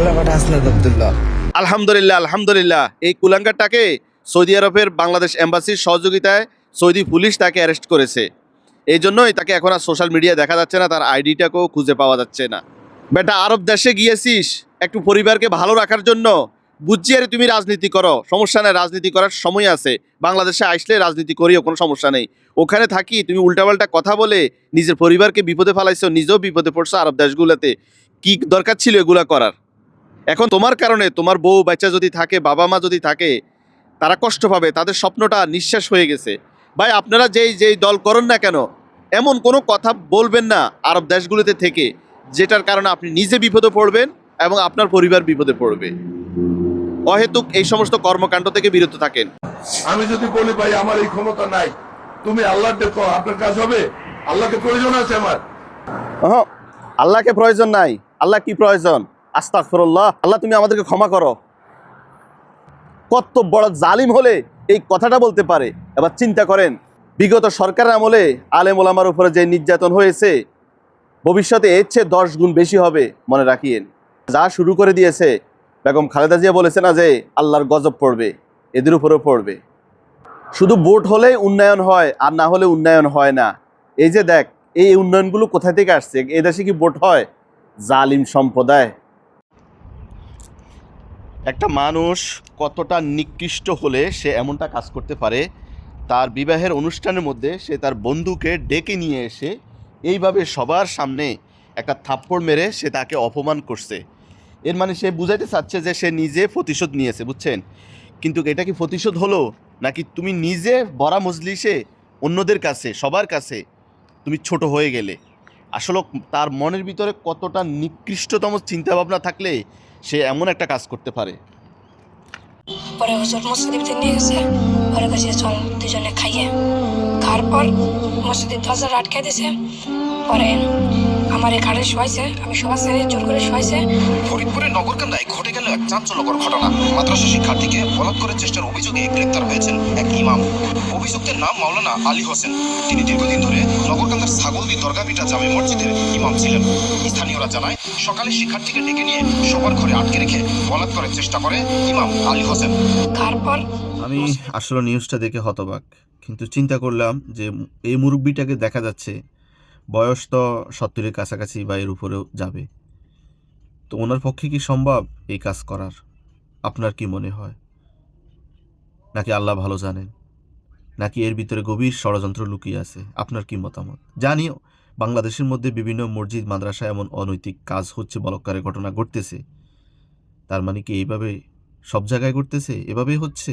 কালাকাটা হাসনাত আব্দুল্লাহ। আলহামদুলিল্লাহ আলহামদুলিল্লাহ, এই কুলাঙ্গারটাকে সৌদি আরবের বাংলাদেশ এম্বাসির সহযোগিতায় সৌদি পুলিশ তাকে অ্যারেস্ট করেছে। এই জন্যই তাকে এখন আর সোশ্যাল মিডিয়ায় দেখা যাচ্ছে না, তার আইডিটাকেও খুঁজে পাওয়া যাচ্ছে না। বেটা, আরব দেশে গিয়েছিস একটু পরিবারকে ভালো রাখার জন্য, বুঝছি আরে তুমি রাজনীতি করো, সমস্যা নেই, রাজনীতি করার সময় আছে। বাংলাদেশে আসলে রাজনীতি করিও, কোনো সমস্যা নেই। ওখানে থাকি তুমি উল্টাপাল্টা কথা বলে নিজের পরিবারকে বিপদে ফেলাইছো, নিজেও বিপদে পড়ছো আরব দেশগুলোতে। কি দরকার ছিল এগুলা করার? এখন তোমার কারণে তোমার বউ বাচ্চা যদি থাকে, বাবা মা যদি থাকে, তারা কষ্ট পাবে, তাদের স্বপ্নটা নিঃশেষ হয়ে গেছে। ভাই, আপনারা যেই যেই দল করেন না কেন, এমন কোনো কথা বলবেন না আরব দেশগুলোতে থেকে যেটার কারণে আপনি নিজে বিপদে পড়বেন এবং আপনার পরিবার বিপদে পড়বে। অহেতুক এই সমস্ত কর্মকাণ্ড থেকে বিরত থাকেন। আমি যদি বলি ভাই আমার এই ক্ষমতা নাই, তুমি আল্লাহ দেখো, আপনার কাজ হবে? আল্লাহকে প্রয়োজন আছে আমার? আল্লাহকে প্রয়োজন নাই। আল্লাহ কি প্রয়োজন? আস্তাগফিরুল্লাহ। আল্লাহ তুমি আমাদেরকে ক্ষমা করো। কত বড় জালিম হলে এই কথাটা বলতে পারে? এবার চিন্তা করেন, বিগত সরকারের আমলে আলেম ওলামার উপরে যে নির্যাতন হয়েছে, ভবিষ্যতে এর চেয়ে 10 গুণ বেশি হবে, মনে রাখিয়েন। যা শুরু করে দিয়েছে, বেগম খালেদা জিয়া বলেছে না যে আল্লাহর গজব পড়বে, এদের উপরেও পড়বে। শুধু ভোট হলে উন্নয়ন হয় আর না হলে উন্নয়ন হয় না। এই যে দেখ, এই উন্নয়নগুলো কোথা থেকে আসছে? এ দেশে কি ভোট হয়? জালিম সম্প্রদায়। একটা মানুষ কতটা নিকৃষ্ট হলে সে এমনটা কাজ করতে পারে? তার বিবাহের অনুষ্ঠানের মধ্যে সে তার বন্ধুকে ডেকে নিয়ে এসে এইভাবে সবার সামনে একটা থাপ্পড় মেরে সে তাকে অপমান করছে। এর মানে সে বুঝাইতে চাচ্ছে যে সে নিজে প্রতিশোধ নিয়েছে, বুঝছেন? কিন্তু এটা কি প্রতিশোধ হলো, নাকি তুমি নিজে বড়া মজলিসে অন্যদের কাছে, সবার কাছে তুমি ছোট হয়ে গেলে? আসলে তার মনের ভিতরে কতটা নিকৃষ্টতম চিন্তাভাবনা থাকলে সে এমন একটা কাজ করতে পারে? পরে হুজুর মসজিদে নিয়ে গেছে, পরে কাছে চল দুজনে খাইয়ে, খাওয়ার পর মসজিদের দরজা আটকে দিয়েছে। পরে আমার এই ঘাড়ে শোয়াইছে, আমি শোয়াছে জোর করে শোয়াইছে। ফরিদপুরের নগরকান্দায় ঘটে গেল এক চাঞ্চল্যকর ঘটনা। মাদ্রাসা শিক্ষার্থীকে বলাৎকারের চেষ্টার অভিযোগে গ্রেপ্তার হয়েছেন এক ইমাম। অভিযুক্তের নাম মাওলানা আলী হোসেন। তিনি দীর্ঘদিন ধরে নগরকান্দার ছাগলদি দরগাপিটা জামে মসজিদের ইমাম ছিলেন। স্থানীয়রা জানায়, সকালে শিক্ষার্থীকে ডেকে নিয়ে শোবার ঘরে আটকে রেখে বলাৎকারের চেষ্টা করে ইমাম আলী হোসেন। তারপর আমি আসলে নিউজটা দেখে হতবাক, কিন্তু চিন্তা করলাম যে এই মুরব্বিটাকে দেখা যাচ্ছে বয়স তো 70-এর কাছাকাছি বা এর উপরেও যাবে। তো ওনার পক্ষে কি সম্ভব এই কাজ করার? আপনার কি মনে হয়? নাকি আল্লাহ ভালো জানেন, নাকি এর ভিতরে গভীর ষড়যন্ত্র লুকিয়ে আছে? আপনার কি মতামত? জানিও বাংলাদেশের মধ্যে বিভিন্ন মসজিদ মাদ্রাসা এমন অনৈতিক কাজ হচ্ছে, বলাৎকারের ঘটনা ঘটতেছে। তার মানে কি এইভাবে সব জায়গায় ঘটতেছে? এভাবেই হচ্ছে?